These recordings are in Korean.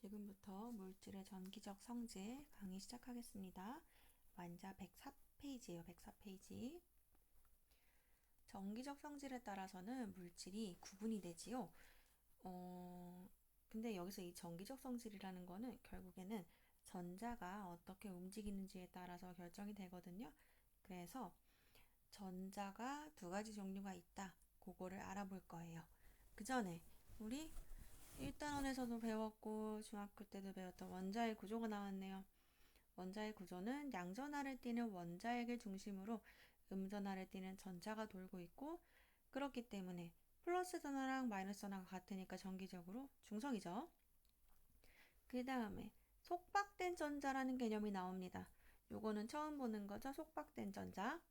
지금부터 물질의 전기적 성질 강의 시작하겠습니다. 완자 104페이지예요. 104페이지. 전기적 성질에 따라서는 물질이 구분이 되지요. 근데 여기서 이 전기적 성질이라는 거는 결국에는 전자가 어떻게 움직이는지에 따라서 결정이 되거든요. 그래서 전자가 두 가지 종류가 있다. 그거를 알아볼 거예요. 그 전에 우리 1단원에서도 배웠고 중학교 때도 배웠던 원자의 구조가 나왔네요. 원자의 구조는 양전하를 띠는 원자핵을 중심으로 음전하를 띠는 전자가 돌고 있고, 그렇기 때문에 플러스 전하랑 마이너스 전하가 같으니까 전기적으로 중성이죠. 그 다음에 속박된 전자라는 개념이 나옵니다. 요거는 처음 보는 거죠. 속박된 전자.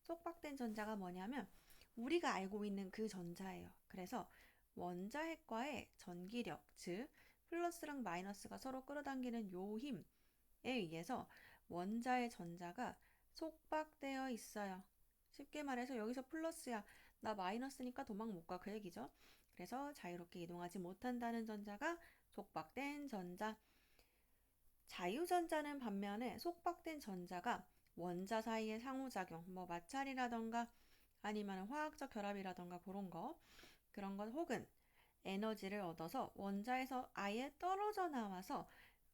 속박된 전자가 뭐냐면 우리가 알고 있는 그 전자예요. 그래서 원자핵과의 전기력, 즉 플러스랑 마이너스가 서로 끌어당기는 요 힘에 의해서 원자의 전자가 속박되어 있어요. 쉽게 말해서 여기서 플러스야, 나 마이너스니까 도망 못 가, 그 얘기죠. 그래서 자유롭게 이동하지 못한다는 전자가 속박된 전자. 자유전자는 반면에 속박된 전자가 원자 사이의 상호작용, 뭐 마찰이라던가 아니면 화학적 결합이라던가 그런 것 혹은 에너지를 얻어서 원자에서 아예 떨어져 나와서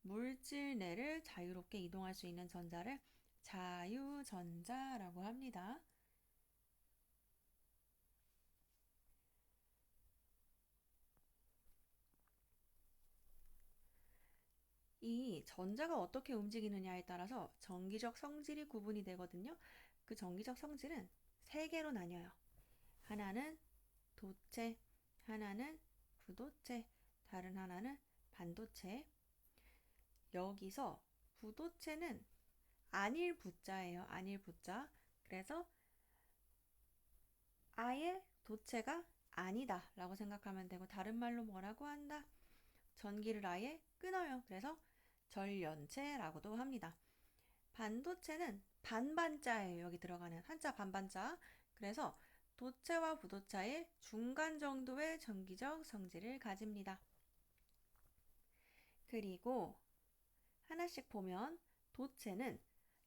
물질 내를 자유롭게 이동할 수 있는 전자를 자유전자라고 합니다. 이 전자가 어떻게 움직이느냐에 따라서 전기적 성질이 구분이 되거든요. 그 전기적 성질은 세 개로 나뉘어요. 하나는 도체, 하나는 부도체, 다른 하나는 반도체. 여기서 부도체는 안일 부자예요. 안일 부자. 그래서 아예 도체가 아니다 라고 생각하면 되고, 다른 말로 뭐라고 한다? 전기를 아예 끊어요. 그래서 절연체라고도 합니다. 반도체는 반반자예요. 여기 들어가는 한자 반반자. 그래서 도체와 부도체의 중간 정도의 전기적 성질을 가집니다. 그리고 하나씩 보면 도체는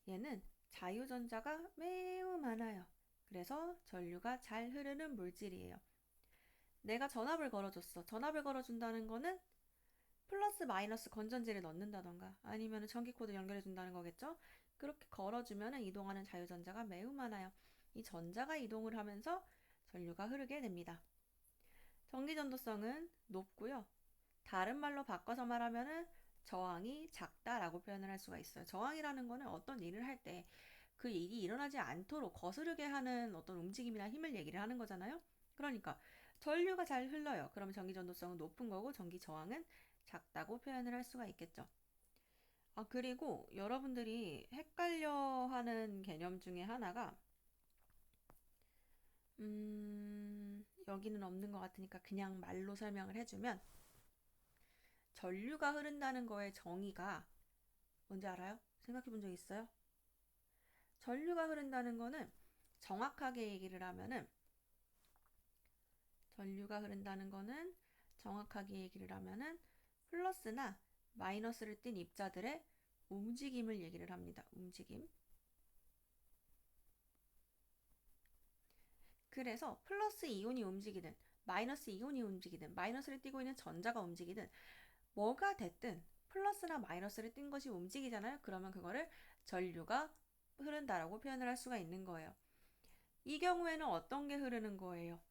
얘는 자유전자가 매우 많아요. 그래서 전류가 잘 흐르는 물질이에요. 내가 전압을 걸어줬어. 전압을 걸어준다는 거는 플러스 마이너스 건전지를 넣는다던가 아니면 전기 코드 연결해 준다는 거겠죠. 그렇게 걸어주면 이동하는 자유전자가 매우 많아요. 이 전자가 이동을 하면서 전류가 흐르게 됩니다. 전기전도성은 높고요. 다른 말로 바꿔서 말하면 저항이 작다라고 표현을 할 수가 있어요. 저항이라는 거는 어떤 일을 할 때 그 일이 일어나지 않도록 거스르게 하는 어떤 움직임이나 힘을 얘기를 하는 거잖아요. 그러니까 전류가 잘 흘러요. 그러면 전기전도성은 높은 거고 전기 저항은 작다고 표현을 할 수가 있겠죠. 그리고 여러분들이 헷갈려 하는 개념 중에 하나가 여기는 없는 것 같으니까 그냥 말로 설명을 해주면, 전류가 흐른다는 거의 정의가 뭔지 알아요? 생각해 본 적 있어요? 전류가 흐른다는 거는 정확하게 얘기를 하면은 전류가 흐른다는 거는 정확하게 얘기를 하면은 플러스나 마이너스를 띤 입자들의 움직임을 얘기를 합니다. 움직임. 그래서 플러스 이온이 움직이든 마이너스 이온이 움직이든 마이너스를 띠고 있는 전자가 움직이든 뭐가 됐든 플러스나 마이너스를 띈 것이 움직이잖아요. 그러면 그거를 전류가 흐른다라고 표현을 할 수가 있는 거예요. 이 경우에는 어떤 게 흐르는 거예요?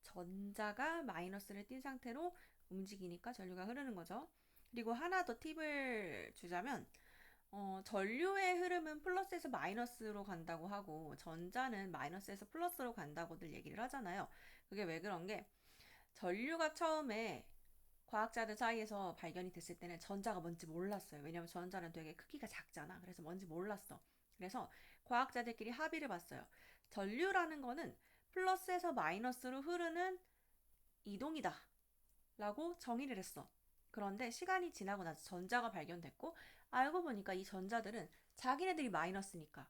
전자가 마이너스를 띈 상태로 움직이니까 전류가 흐르는 거죠. 그리고 하나 더 팁을 주자면, 전류의 흐름은 플러스에서 마이너스로 간다고 하고 전자는 마이너스에서 플러스로 간다고들 얘기를 하잖아요. 그게 왜 그런 게, 전류가 처음에 과학자들 사이에서 발견이 됐을 때는 전자가 뭔지 몰랐어요. 왜냐면 전자는 되게 크기가 작잖아. 그래서 뭔지 몰랐어. 그래서 과학자들끼리 합의를 봤어요. 전류라는 거는 플러스에서 마이너스로 흐르는 이동이다 라고 정의를 했어. 그런데 시간이 지나고 나서 전자가 발견됐고, 알고 보니까 이 전자들은 자기네들이 마이너스니까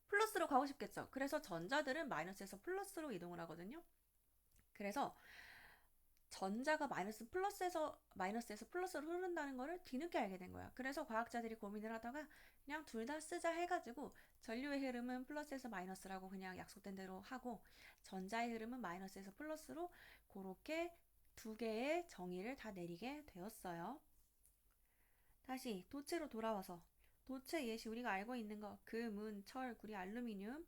플러스로 가고 싶겠죠. 그래서 전자들은 마이너스에서 플러스로 이동을 하거든요. 그래서 전자가 마이너스에서 플러스로 흐른다는 거를 뒤늦게 알게 된 거야. 그래서 과학자들이 고민을 하다가 그냥 둘 다 쓰자 해가지고 전류의 흐름은 플러스에서 마이너스라고 그냥 약속된 대로 하고 전자의 흐름은 마이너스에서 플러스로 그렇게 두 개의 정의를 다 내리게 되었어요. 다시 도체로 돌아와서 도체 예시 우리가 알고 있는 거 금, 은, 철, 구리, 알루미늄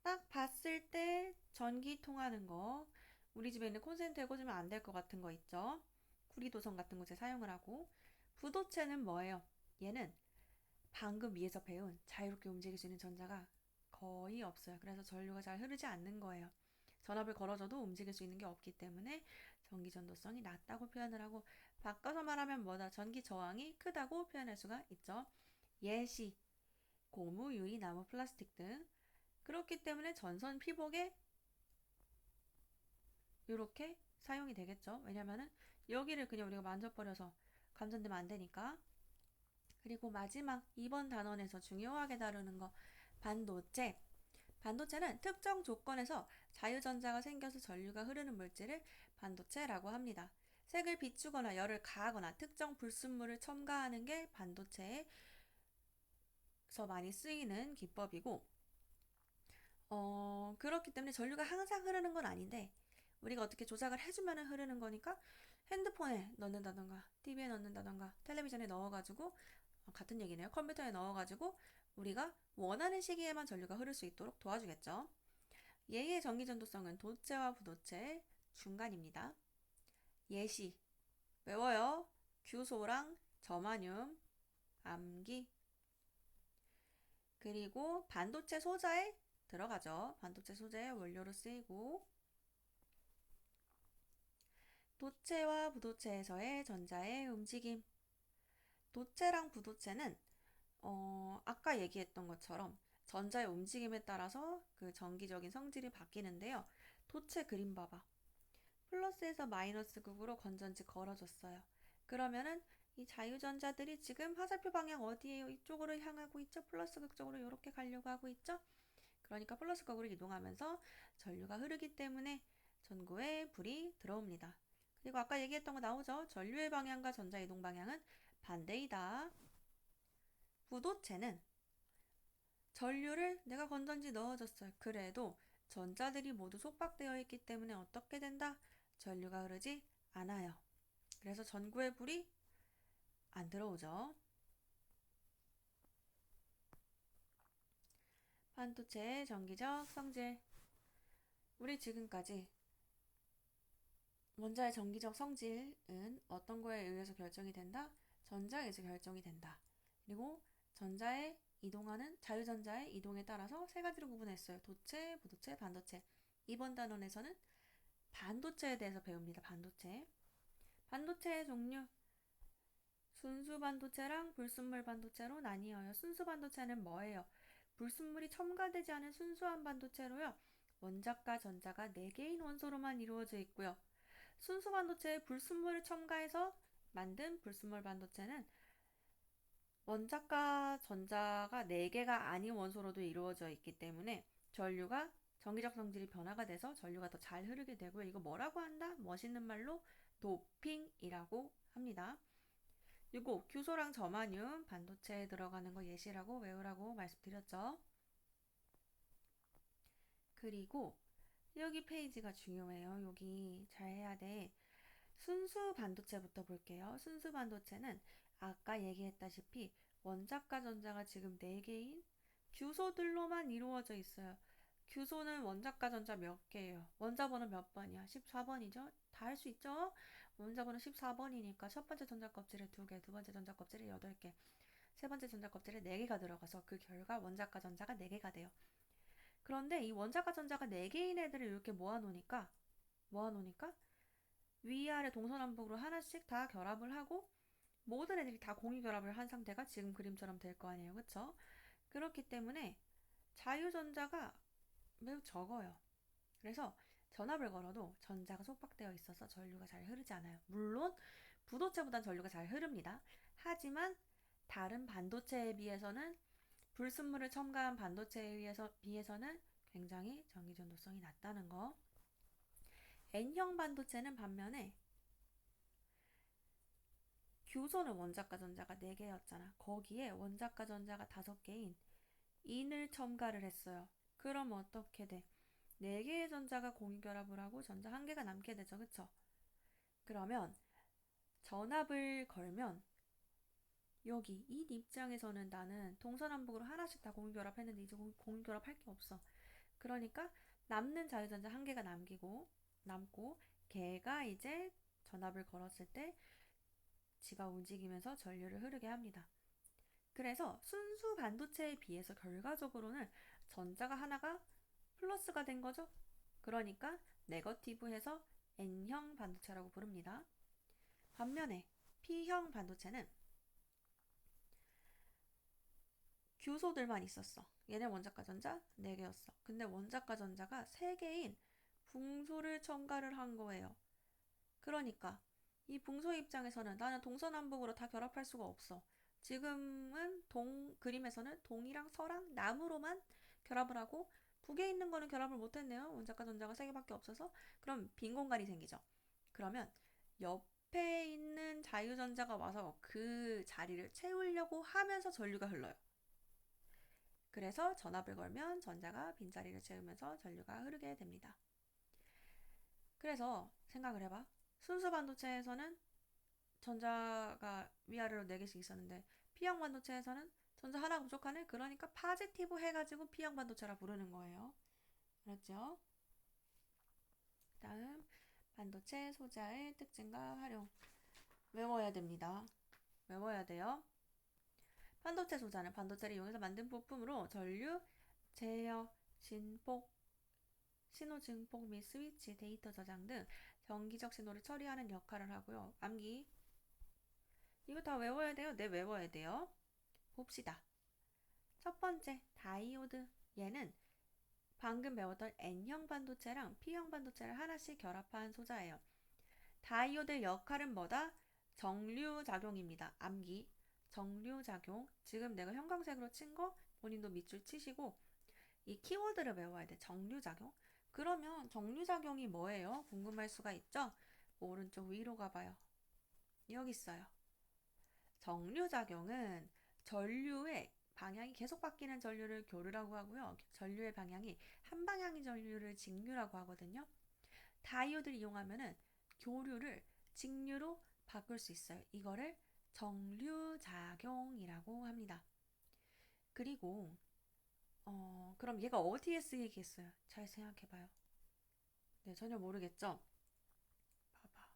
딱 봤을 때 전기 통하는 거 우리 집에 있는 콘센트에 꽂으면 안 될 것 같은 거 있죠. 구리도성 같은 곳에 사용을 하고 부도체는 뭐예요? 얘는 방금 위에서 배운 자유롭게 움직일 수 있는 전자가 거의 없어요. 그래서 전류가 잘 흐르지 않는 거예요. 전압을 걸어줘도 움직일 수 있는 게 없기 때문에 전기 전도성이 낮다고 표현을 하고 바꿔서 말하면 뭐다? 전기 저항이 크다고 표현할 수가 있죠. 예시, 고무, 유리, 나무, 플라스틱 등 그렇기 때문에 전선 피복에 이렇게 사용이 되겠죠. 왜냐면은 여기를 그냥 우리가 만져버려서 감전되면 안 되니까. 그리고 마지막 2번 단원에서 중요하게 다루는 거 반도체. 반도체는 특정 조건에서 자유전자가 생겨서 전류가 흐르는 물질을 반도체라고 합니다. 색을 비추거나 열을 가하거나 특정 불순물을 첨가하는 게 반도체에서 많이 쓰이는 기법이고 그렇기 때문에 전류가 항상 흐르는 건 아닌데 우리가 어떻게 조작을 해주면 흐르는 거니까 핸드폰에 넣는다던가 TV에 넣는다던가 텔레비전에 넣어가지고 같은 얘기네요. 컴퓨터에 넣어가지고 우리가 원하는 시기에만 전류가 흐를 수 있도록 도와주겠죠. 얘의 전기전도성은 도체와 부도체 중간입니다. 예시 외워요. 규소랑 저마늄, 암기 그리고 반도체 소자에 들어가죠. 반도체 소재의 원료로 쓰이고 도체와 부도체에서의 전자의 움직임. 도체랑 부도체는 아까 얘기했던 것처럼 전자의 움직임에 따라서 그 전기적인 성질이 바뀌는데요. 도체 그림 봐봐. 플러스에서 마이너스 극으로 건전지 걸어줬어요. 그러면은 이 자유전자들이 지금 화살표 방향 어디에요? 이쪽으로 향하고 있죠? 플러스 극 쪽으로 이렇게 가려고 하고 있죠? 그러니까 플러스 극으로 이동하면서 전류가 흐르기 때문에 전구에 불이 들어옵니다. 그리고 아까 얘기했던 거 나오죠? 전류의 방향과 전자 이동 방향은 반대이다. 부도체는 전류를 내가 건전지 넣어줬어요. 그래도 전자들이 모두 속박되어 있기 때문에 어떻게 된다? 전류가 흐르지 않아요. 그래서 전구에 불이 안 들어오죠. 반도체의 전기적 성질. 우리 지금까지 원자의 전기적 성질은 어떤 거에 의해서 결정이 된다? 전자에 의해서 결정이 된다. 그리고 전자의 이동하는 자유전자의 이동에 따라서 세 가지로 구분했어요. 도체, 부도체, 반도체. 이번 단원에서는 반도체에 대해서 배웁니다. 반도체. 반도체의 종류. 순수 반도체랑 불순물 반도체로 나뉘어요. 순수 반도체는 뭐예요? 불순물이 첨가되지 않은 순수한 반도체로요. 원자과 전자가 4개인 원소로만 이루어져 있고요. 순수 반도체에 불순물을 첨가해서 만든 불순물 반도체는 원자과 전자가 4개가 아닌 원소로도 이루어져 있기 때문에 전류가 전기적 성질이 변화가 돼서 전류가 더 잘 흐르게 되고요. 이거 뭐라고 한다? 멋있는 말로 도핑이라고 합니다. 이거 규소랑 저마늄 반도체에 들어가는 거 예시라고 외우라고 말씀드렸죠. 그리고 여기 페이지가 중요해요. 여기 잘 해야 돼. 순수 반도체부터 볼게요. 순수 반도체는 아까 얘기했다시피 원자과 전자가 지금 4개인 규소들로만 이루어져 있어요. 규소는 원자과 전자 몇 개예요? 원자번호 몇 번이야? 14번이죠? 다 할 수 있죠? 원자번호 14번이니까 첫 번째 전자 껍질에 2개, 두 번째 전자 껍질에 8개, 세 번째 전자 껍질에 4개가 들어가서 그 결과 원자과 전자가 4개가 돼요. 그런데 이 원자과 전자가 4개인 애들을 이렇게 모아놓으니까 위아래 동서남북으로 하나씩 다 결합을 하고 모든 애들이 다 공유 결합을 한 상태가 지금 그림처럼 될 거 아니에요. 그쵸? 그렇기 때문에 자유전자가 매우 적어요. 그래서 전압을 걸어도 전자가 속박되어 있어서 전류가 잘 흐르지 않아요. 물론 부도체보단 전류가 잘 흐릅니다. 하지만 다른 반도체에 비해서는 불순물을 첨가한 반도체에 비해서는 굉장히 전기 전도성이 낮다는 거. N형 반도체는 반면에 교소는 원자과 전자가 4개였잖아. 거기에 원자과 전자가 5개인 인을 첨가를 했어요. 그럼 어떻게 돼? 4개의 전자가 공유결합을 하고 전자 1개가 남게 되죠. 그쵸? 그러면 전압을 걸면 여기 이 입장에서는 나는 동서남북으로 하나씩 다 공유결합했는데 이제 공유결합할 게 없어. 그러니까 남는 자유전자 1개가 남고 걔가 이제 전압을 걸었을 때 지가 움직이면서 전류를 흐르게 합니다. 그래서 순수 반도체에 비해서 결과적으로는 전자가 하나가 플러스가 된 거죠. 그러니까 네거티브해서 N형 반도체라고 부릅니다. 반면에 P형 반도체는 규소들만 있었어. 얘네 원자과 전자 4개였어. 근데 원자과 전자가 3개인 붕소를 첨가를 한 거예요. 그러니까 이 붕소 입장에서는 나는 동서남북으로 다 결합할 수가 없어. 지금은 그림에서는 동이랑 서랑 남으로만 결합을 하고 북에 있는 거는 결합을 못했네요. 원자과 전자가 3개밖에 없어서. 그럼 빈 공간이 생기죠. 그러면 옆에 있는 자유전자가 와서 그 자리를 채우려고 하면서 전류가 흘러요. 그래서 전압을 걸면 전자가 빈자리를 채우면서 전류가 흐르게 됩니다. 그래서 생각을 해봐. 순수 반도체에서는 전자가 위아래로 4개씩 있었는데 P형 반도체에서는 전자 하나가 부족하네? 그러니까 파지티브 해가지고 P형 반도체라 부르는 거예요. 알았죠? 다음 반도체 소자의 특징과 활용 외워야 됩니다. 외워야 돼요. 반도체 소자는 반도체를 이용해서 만든 부품으로 전류, 제어, 진폭, 신호 증폭 및 스위치, 데이터 저장 등 전기적 신호를 처리하는 역할을 하고요. 암기 이거 다 외워야 돼요. 네, 외워야 돼요. 봅시다. 첫 번째, 다이오드. 얘는 방금 배웠던 N형 반도체랑 P형 반도체를 하나씩 결합한 소자예요. 다이오드 역할은 뭐다? 정류작용입니다. 암기. 정류작용. 지금 내가 형광색으로 친 거 본인도 밑줄 치시고 이 키워드를 외워야 돼. 정류작용. 그러면 정류작용이 뭐예요? 궁금할 수가 있죠? 오른쪽 위로 가봐요. 여기 있어요. 정류작용은 전류의 방향이 계속 바뀌는 전류를 교류라고 하고요. 전류의 방향이 한 방향인 전류를 직류라고 하거든요. 다이오드를 이용하면은 교류를 직류로 바꿀 수 있어요. 이거를 정류작용이라고 합니다. 그리고 그럼 얘가 어디에 쓰이겠어요? 잘 생각해봐요. 네, 전혀 모르겠죠? 봐봐.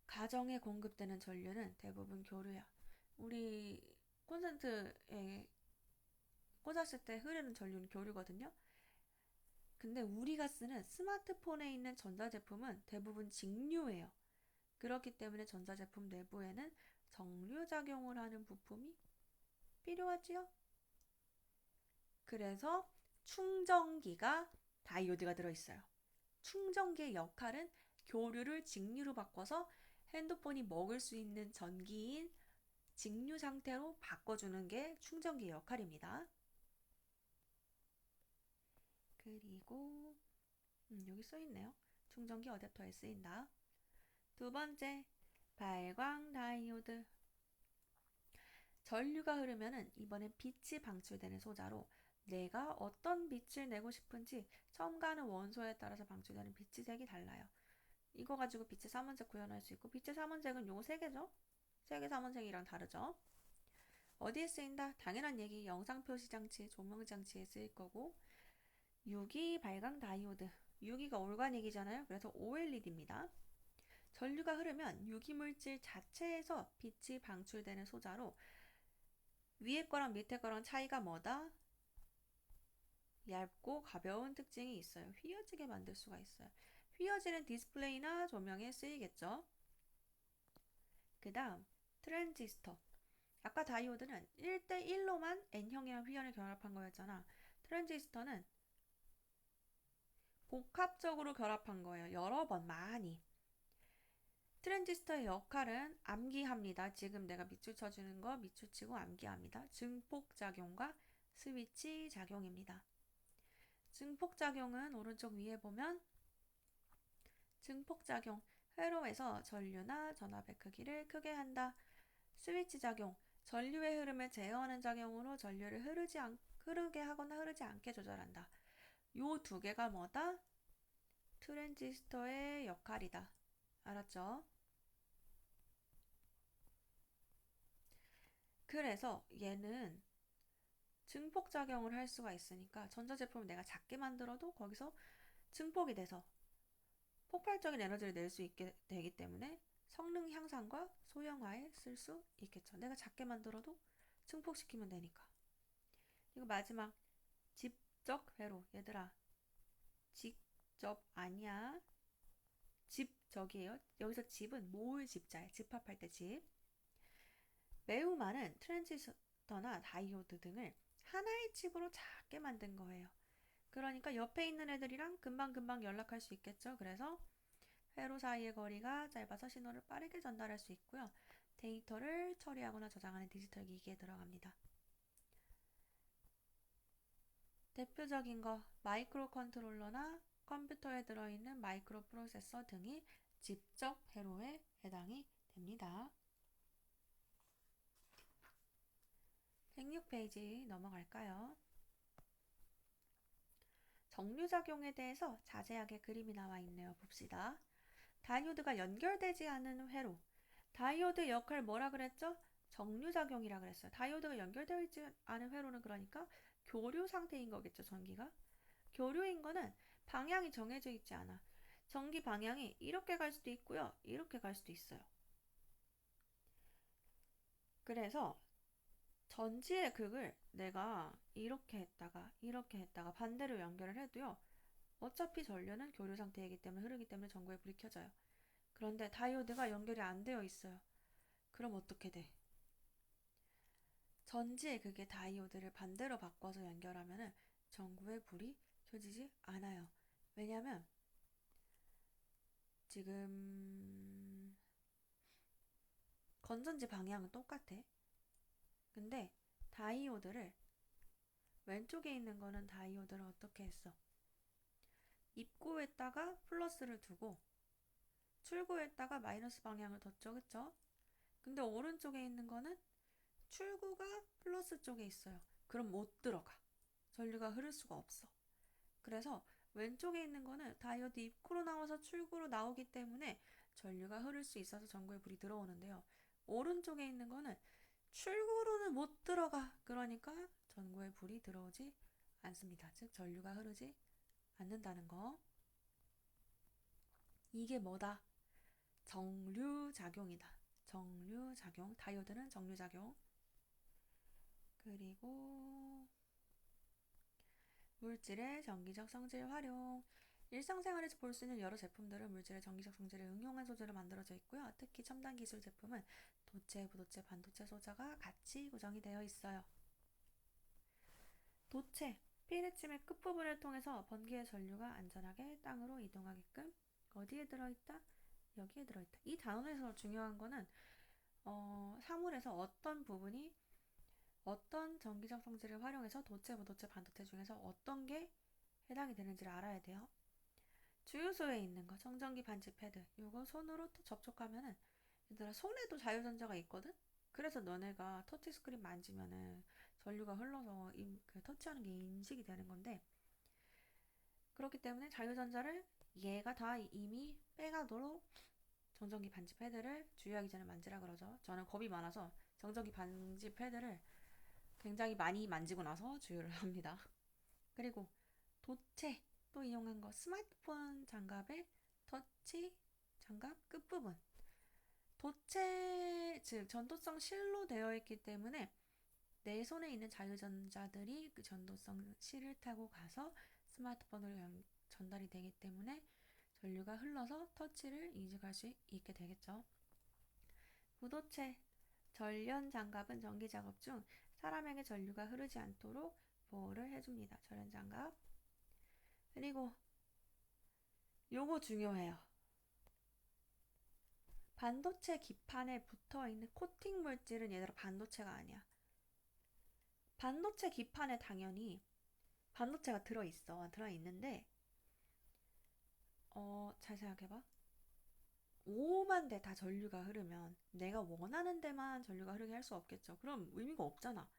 가정에 공급되는 전류는 대부분 교류야. 우리 콘센트에 꽂았을 때 흐르는 전류는 교류거든요. 근데 우리가 쓰는 스마트폰에 있는 전자제품은 대부분 직류예요. 그렇기 때문에 전자제품 내부에는 정류작용을 하는 부품이 필요하지요. 그래서 충전기가 다이오드가 들어있어요. 충전기의 역할은 교류를 직류로 바꿔서 핸드폰이 먹을 수 있는 전기인 직류 상태로 바꿔주는 게 충전기의 역할입니다. 그리고 여기 써있네요. 충전기 어댑터에 쓰인다. 두 번째, 발광 다이오드. 전류가 흐르면은 이번엔 빛이 방출되는 소자로 내가 어떤 빛을 내고 싶은지 첨가하는 원소에 따라서 방출되는 빛의 색이 달라요. 이거 가지고 빛의 삼원색 구현할 수 있고 빛의 삼원색은 요거 3개죠? 3개 삼원색이랑 다르죠? 어디에 쓰인다? 당연한 얘기 영상 표시 장치, 조명 장치에 쓰일 거고 유기 발광 다이오드 유기가 올가닉이잖아요. 그래서 OLED입니다. 전류가 흐르면 유기물질 자체에서 빛이 방출되는 소자로 위에 거랑 밑에 거랑 차이가 뭐다? 얇고 가벼운 특징이 있어요. 휘어지게 만들 수가 있어요. 휘어지는 디스플레이나 조명에 쓰이겠죠. 그 다음 트랜지스터. 아까 다이오드는 1대1로만 N형이랑 P형을 결합한 거였잖아. 트랜지스터는 복합적으로 결합한 거예요. 여러 번 많이. 트랜지스터의 역할은 암기합니다. 지금 내가 밑줄 쳐주는 거 밑줄 치고 암기합니다. 증폭작용과 스위치 작용입니다. 증폭작용은 오른쪽 위에 보면 증폭작용 회로에서 전류나 전압의 크기를 크게 한다. 스위치 작용, 전류의 흐름을 제어하는 작용으로 전류를 흐르게 하거나 흐르지 않게 조절한다. 요 두 개가 뭐다? 트랜지스터의 역할이다. 알았죠? 그래서 얘는 증폭작용을 할 수가 있으니까 전자제품을 내가 작게 만들어도 거기서 증폭이 돼서 폭발적인 에너지를 낼 수 있게 되기 때문에 성능 향상과 소형화에 쓸 수 있겠죠. 내가 작게 만들어도 증폭시키면 되니까. 이거 마지막 집적 회로. 얘들아, 직접 아니야. 집적이에요. 여기서 집은 모을 집자예요. 집합할 때 집. 매우 많은 트랜지스터나 다이오드 등을 하나의 칩으로 작게 만든 거예요. 그러니까 옆에 있는 애들이랑 금방금방 연락할 수 있겠죠. 그래서 회로 사이의 거리가 짧아서 신호를 빠르게 전달할 수 있고요. 데이터를 처리하거나 저장하는 디지털 기기에 들어갑니다. 대표적인 거 마이크로 컨트롤러나 컴퓨터에 들어있는 마이크로 프로세서 등이 직접 회로에 해당이 됩니다. 106페이지 넘어갈까요? 정류작용에 대해서 자세하게 그림이 나와 있네요. 봅시다. 다이오드가 연결되지 않은 회로. 다이오드 역할 뭐라 그랬죠? 정류작용이라 그랬어요. 다이오드가 연결되어 있지 않은 회로는 그러니까 교류 상태인 거겠죠, 전기가. 교류인 거는 방향이 정해져 있지 않아. 전기 방향이 이렇게 갈 수도 있고요. 이렇게 갈 수도 있어요. 그래서 전지의 극을 내가 이렇게 했다가 반대로 연결을 해도요. 어차피 전류는 교류 상태이기 때문에 흐르기 때문에 전구에 불이 켜져요. 그런데 다이오드가 연결이 안 되어 있어요. 그럼 어떻게 돼? 전지의 극의 다이오드를 반대로 바꿔서 연결하면 전구에 불이 켜지지 않아요. 왜냐면 지금 건전지 방향은 똑같아. 근데 다이오드를 왼쪽에 있는 거는 다이오드를 어떻게 했어? 입구에다가 플러스를 두고 출구에다가 마이너스 방향을 뒀죠, 그쵸? 근데 오른쪽에 있는 거는 출구가 플러스 쪽에 있어요. 그럼 못 들어가. 전류가 흐를 수가 없어. 그래서 왼쪽에 있는 거는 다이오드 입구로 나와서 출구로 나오기 때문에 전류가 흐를 수 있어서 전구에 불이 들어오는데요. 오른쪽에 있는 거는 출구로는 못 들어가. 그러니까 전구에 불이 들어오지 않습니다. 즉 전류가 흐르지 않는다는 거. 이게 뭐다? 정류작용이다. 정류작용. 다이오드는 정류작용. 그리고 물질의 전기적 성질 활용. 일상생활에서 볼 수 있는 여러 제품들은 물질의 전기적 성질을 응용한 소재로 만들어져 있고요. 특히 첨단 기술 제품은 도체, 부도체, 반도체 소재가 같이 구성이 되어 있어요. 도체, 피레침의 끝부분을 통해서 번개의 전류가 안전하게 땅으로 이동하게끔 어디에 들어있다? 여기에 들어있다. 이 단원에서 중요한 거는 사물에서 어떤 부분이 어떤 전기적 성질을 활용해서 도체, 부도체, 반도체 중에서 어떤 게 해당이 되는지를 알아야 돼요. 주유소에 있는 거, 청정기 반지 패드. 이거 손으로 접촉하면은 얘들아 손에도 자유전자가 있거든? 그래서 너네가 터치스크린 만지면은 전류가 흘러서 그 터치하는 게 인식이 되는 건데 그렇기 때문에 자유전자를 얘가 다 이미 빼가도록 정전기 반지 패드를 주유하기 전에 만지라 그러죠. 저는 겁이 많아서 정전기 반지 패드를 굉장히 많이 만지고 나서 주유를 합니다. 그리고 도체 또 이용한 거 스마트폰 장갑의 터치 장갑 끝부분 도체 즉 전도성 실로 되어 있기 때문에 내 손에 있는 자유전자들이 그 전도성 실을 타고 가서 스마트폰으로 전달이 되기 때문에 전류가 흘러서 터치를 인식할 수 있게 되겠죠. 부도체 전련 장갑은 전기 작업 중 사람에게 전류가 흐르지 않도록 보호를 해줍니다. 전련 장갑. 그리고 요거 중요해요. 반도체 기판에 붙어있는 코팅 물질은 얘들아 반도체가 아니야. 반도체 기판에 당연히 반도체가 들어있는데 잘 생각해봐. 오만 대 다 전류가 흐르면 내가 원하는 데만 전류가 흐르게 할 수 없겠죠. 그럼 의미가 없잖아.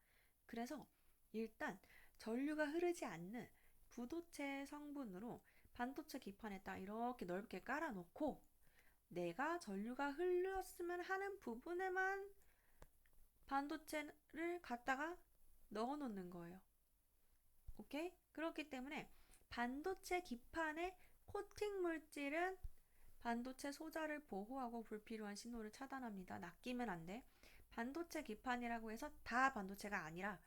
그래서 일단 전류가 흐르지 않는 부도체 성분으로 반도체 기판에 딱 이렇게 넓게 깔아놓고 내가 전류가 흘렀으면 하는 부분에만 반도체를 갖다가 넣어놓는 거예요. 오케이? 그렇기 때문에 반도체 기판의 코팅 물질은 반도체 소자를 보호하고 불필요한 신호를 차단합니다. 낚이면 안 돼. 반도체 기판이라고 해서 다 반도체가 아니라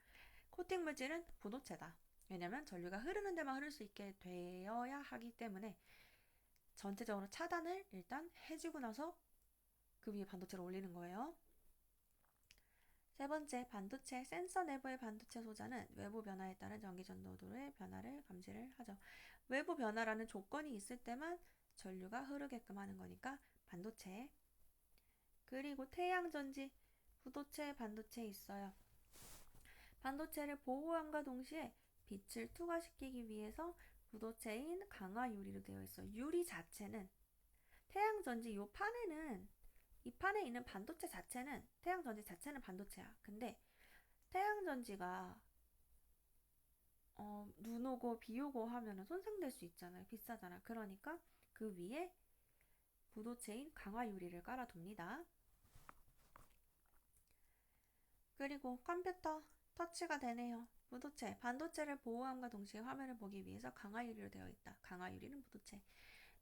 코팅 물질은 부도체다. 왜냐면 전류가 흐르는 데만 흐를 수 있게 되어야 하기 때문에 전체적으로 차단을 일단 해주고 나서 그 위에 반도체를 올리는 거예요. 세 번째, 반도체 센서 내부의 반도체 소자는 외부 변화에 따른 전기 전도도의 변화를 감지를 하죠. 외부 변화라는 조건이 있을 때만 전류가 흐르게끔 하는 거니까 반도체. 그리고 태양전지, 부도체, 반도체 있어요. 반도체를 보호함과 동시에 빛을 투과시키기 위해서 부도체인 강화 유리로 되어 있어요. 유리 자체는 태양전지 요 판에는 이 판에 있는 반도체 자체는 태양전지 자체는 반도체야. 근데 태양전지가 눈 오고 비 오고 하면 손상될 수 있잖아요. 비싸잖아. 그러니까 그 위에 부도체인 강화 유리를 깔아둡니다. 그리고 컴퓨터 터치가 되네요. 부도체, 반도체를 보호함과 동시에 화면을 보기 위해서 강화 유리로 되어 있다. 강화 유리는 부도체.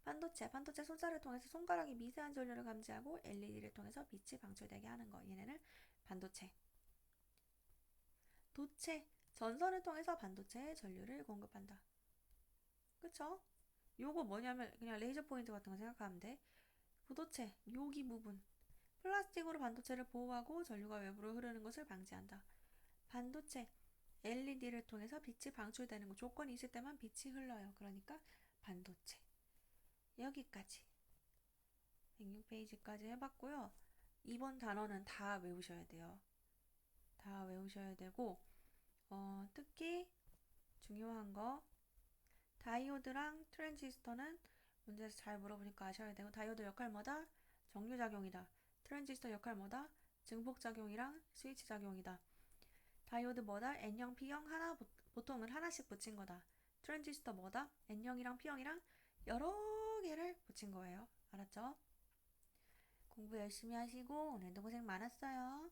반도체 소자를 통해서 손가락이 미세한 전류를 감지하고 LED를 통해서 빛이 방출되게 하는 거. 얘네는 반도체. 도체, 전선을 통해서 반도체에 전류를 공급한다. 그쵸? 요거 뭐냐면 그냥 레이저 포인트 같은 거 생각하면 돼. 부도체, 여기 부분. 플라스틱으로 반도체를 보호하고 전류가 외부로 흐르는 것을 방지한다. 반도체, LED를 통해서 빛이 방출되는 거. 조건이 있을 때만 빛이 흘러요. 그러니까 반도체. 여기까지. 106페이지까지 해봤고요. 이번 단어는 다 외우셔야 돼요. 다 외우셔야 되고, 특히 중요한 거, 다이오드랑 트랜지스터는 문제에서 잘 물어보니까 아셔야 되고, 다이오드 역할 뭐다? 정류작용이다. 트랜지스터 역할 뭐다? 증폭작용이랑 스위치작용이다. 다이오드 뭐다? N형, P형 하나, 보통은 하나씩 붙인 거다. 트랜지스터 뭐다? N형이랑 P형이랑 여러 개를 붙인 거예요. 알았죠? 공부 열심히 하시고 오늘도 고생 많았어요.